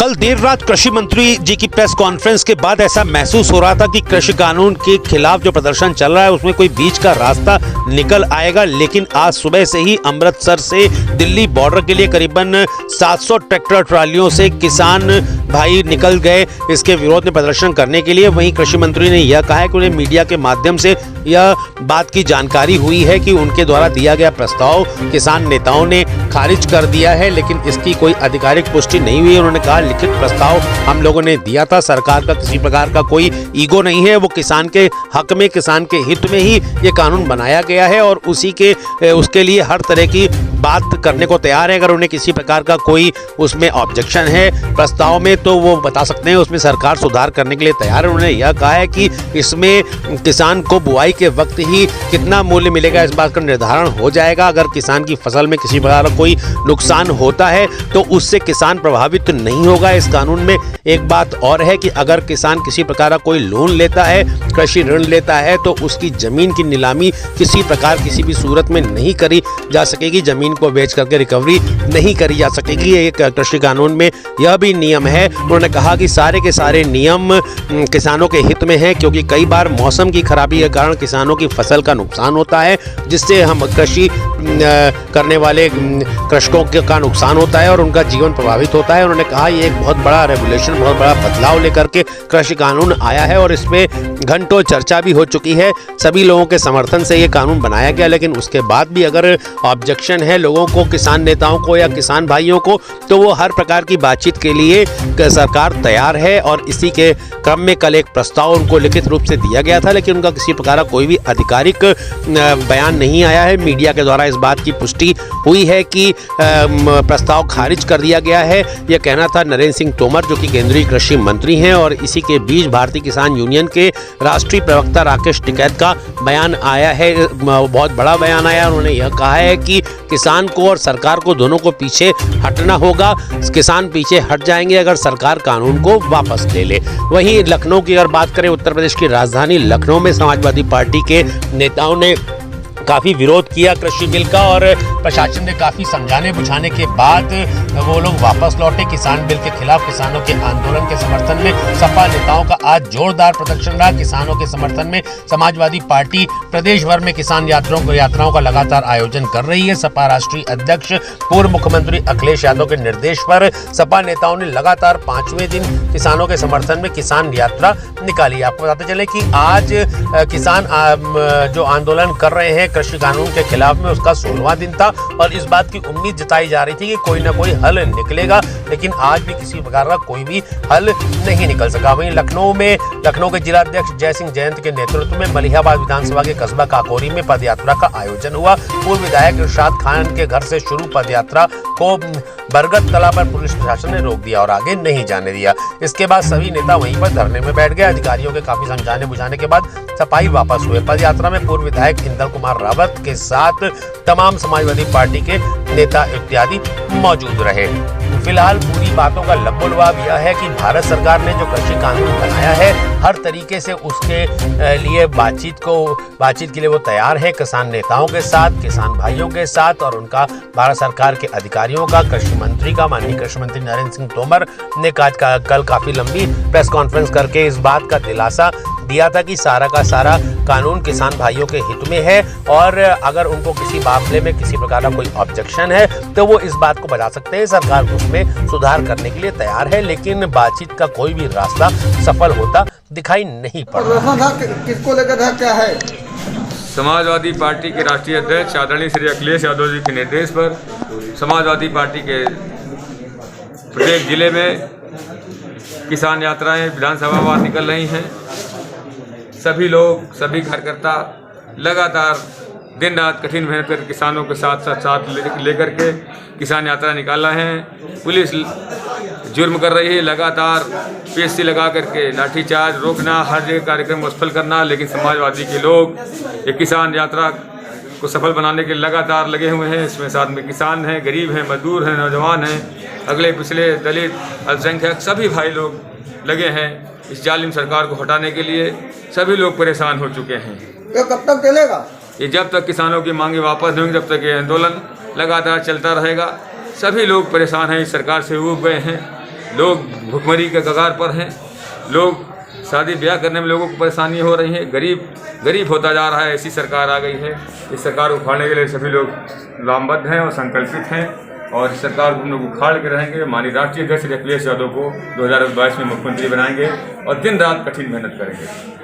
कल देर रात कृषि मंत्री जी की प्रेस कॉन्फ्रेंस के बाद ऐसा महसूस हो रहा था कि कृषि कानून के खिलाफ जो प्रदर्शन चल रहा है उसमें कोई बीच का रास्ता निकल आएगा, लेकिन आज सुबह से ही अमृतसर से दिल्ली बॉर्डर के लिए करीबन 700 ट्रैक्टर ट्रालियों से किसान भाई निकल गए इसके विरोध में प्रदर्शन करने के लिए। वहीं कृषि मंत्री ने यह कहा है कि उन्हें मीडिया के माध्यम से यह बात की जानकारी हुई है कि उनके द्वारा दिया गया प्रस्ताव किसान नेताओं ने खारिज कर दिया है, लेकिन इसकी कोई आधिकारिक पुष्टि नहीं हुई है। उन्होंने कहा लिखित प्रस्ताव हम लोगों ने दिया था, सरकार का किसी प्रकार का कोई ईगो नहीं है, वो किसान के हक में किसान के हित में ही ये कानून बनाया गया है और उसके लिए हर तरह की बात करने को तैयार है। अगर उन्हें किसी प्रकार का कोई उसमें ऑब्जेक्शन है प्रस्ताव में तो वो बता सकते हैं, उसमें सरकार सुधार करने के लिए तैयार है। उन्होंने यह कहा है कि इसमें किसान को बुआई के वक्त ही कितना मूल्य मिलेगा इस बात का निर्धारण हो जाएगा। अगर किसान की फसल में किसी प्रकार का कोई नुकसान होता है तो उससे किसान प्रभावित नहीं होगा। इस कानून में एक बात और है कि अगर किसान किसी प्रकार का कोई लोन लेता है, कृषि ऋण लेता है, तो उसकी जमीन की नीलामी किसी प्रकार किसी भी सूरत में नहीं करी जा सकेगी, जमीन को बेच करके रिकवरी नहीं करी जा सकेगी। एक कृषि कानून में यह भी नियम है। उन्होंने कहा कि सारे के सारे नियम किसानों के हित में है, क्योंकि कई बार मौसम की खराबी के कारण किसानों की फसल का नुकसान होता है, जिससे हम कृषि करने वाले कृषकों का नुकसान होता है और उनका जीवन प्रभावित होता है। उन्होंने कहा ये एक बहुत बड़ा रेवोल्यूशन, बहुत बड़ा बदलाव लेकर के कृषि कानून आया है और इसमें घंटों चर्चा भी हो चुकी है। सभी लोगों के समर्थन से ये कानून बनाया गया, लेकिन उसके बाद भी अगर ऑब्जेक्शन है लोगों को, किसान नेताओं को या किसान भाइयों को, तो वो हर प्रकार की बातचीत के लिए सरकार तैयार है। और इसी के क्रम में कल एक प्रस्ताव उनको लिखित रूप से दिया गया था, लेकिन उनका किसी प्रकार का कोई भी आधिकारिक बयान नहीं आया है। मीडिया के द्वारा इस बात की पुष्टि हुई है कि प्रस्ताव खारिज कर दिया गया है। यह कहना था नरेंद्र सिंह तोमर जो कि केंद्रीय कृषि मंत्री हैं, और इसी के बीच भारतीय किसान यूनियन के राष्ट्रीय प्रवक्ता राकेश टिकैत का बयान आया है, बहुत बड़ा बयान आया। उन्होंने यह कहा है कि किसान को और सरकार को दोनों को पीछे हटना होगा। किसान पीछे हट जाएंगे अगर सरकार कानून को वापस ले ले। वहीं लखनऊ की अगर बात करें, उत्तर प्रदेश की राजधानी लखनऊ में समाजवादी पार्टी के नेताओं ने काफ़ी विरोध किया कृषि बिल का, और प्रशासन ने काफ़ी समझाने बुझाने के बाद वो लोग वापस लौटे। किसान बिल के खिलाफ किसानों के आंदोलन के समर्थन में सपा नेताओं का आज जोरदार प्रदर्शन रहा। किसानों के समर्थन में समाजवादी पार्टी प्रदेश भर में किसान यात्राओं का लगातार आयोजन कर रही है। सपा राष्ट्रीय अध्यक्ष पूर्व मुख्यमंत्री अखिलेश यादव के निर्देश पर सपा नेताओं ने लगातार 5वें दिन किसानों के समर्थन में किसान यात्रा निकाली। आपको बताते चले कि आज किसान जो आंदोलन कर रहे हैं कृषि कानून के खिलाफ में, उसका 16वां दिन था और इस बात की उम्मीद जताई जा रही थी कि कोई ना कोई हल निकलेगा, लेकिन आज भी किसी प्रकार का कोई भी हल नहीं निकल सका। वहीं लखनऊ के जिलाध्यक्ष जय सिंह जयंत के नेतृत्व में मलिहाबाद विधानसभा के कस्बा काकोरी में पदयात्रा का आयोजन हुआ। पूर्व विधायक इरशाद खान के घर से शुरू पदयात्रा को बरगद तला पर पुलिस प्रशासन ने रोक दिया और आगे नहीं जाने दिया। इसके बाद सभी नेता वहीं पर धरने में बैठ गए। अधिकारियों के काफी समझाने बुझाने के बाद सफाई वापस हुए। पदयात्रा में पूर्व विधायक इंदल कुमार रावत के साथ तमाम समाजवादी पार्टी के नेता इत्यादि मौजूद रहे। फिलहाल पूरी बातों का लबोलबाब यह है कि भारत सरकार ने जो कृषि कानून बनाया है, हर तरीके से उसके लिए बातचीत के लिए वो तैयार है, किसान नेताओं के साथ, किसान भाइयों के साथ, और उनका भारत सरकार के अधिकारियों का, कृषि मंत्री का, माननीय कृषि मंत्री नरेंद्र सिंह तोमर ने कल काफी लंबी प्रेस कॉन्फ्रेंस करके इस बात का दिलासा दिया था कि सारा का सारा कानून किसान भाइयों के हित में है, और अगर उनको किसी मामले में किसी प्रकार का कोई ऑब्जेक्शन है तो वो इस बात को बता सकते हैं। सरकार उसमें सुधार करने के लिए तैयार है, लेकिन बातचीत का कोई भी रास्ता सफल होता दिखाई नहीं पड़ रहा। किसको लेकर क्या है? समाजवादी पार्टी के राष्ट्रीय अध्यक्ष आदरणीय श्री अखिलेश यादव जी के निर्देश पर समाजवादी पार्टी के प्रत्येक जिले में किसान यात्राएं विधानसभावार निकल रही हैं। सभी लोग, सभी कार्यकर्ता लगातार दिन रात कठिन मेहनत कर किसानों के साथ लेकर के किसान यात्रा निकाल रहे हैं। पुलिस जुर्म कर रही है, लगातार पीएससी लगा करके लाठीचार्ज, रोकना, हर जगह कार्यक्रम को सफल करना, लेकिन समाजवादी के लोग ये किसान यात्रा को सफल बनाने के लगातार लगे हुए हैं। इसमें साथ में किसान हैं, गरीब हैं, मजदूर हैं, नौजवान हैं, अगले पिछले, दलित, अल्पसंख्यक सभी भाई लोग लगे हैं इस जालिम सरकार को हटाने के लिए। सभी लोग परेशान हो चुके हैं। ये कब तक चलेगा? ये जब तक किसानों की मांगे वापस नहीं होंगी तब तक ये आंदोलन लगातार चलता रहेगा। सभी लोग परेशान हैं, इस सरकार से ऊब गए हैं। लोग भुखमरी के कगार पर हैं, लोग शादी ब्याह करने में लोगों को परेशानी हो रही है, गरीब होता जा रहा है। ऐसी सरकार आ गई है। इस सरकार को उखाड़ने के लिए सभी लोग लामबद्ध हैं और संकल्पित हैं और इस सरकार को हम लोग उखाड़ के रहेंगे। माननीय राष्ट्रीय अध्यक्ष अखिलेश यादव को 2022 में मुख्यमंत्री बनाएंगे और दिन रात कठिन मेहनत करेंगे।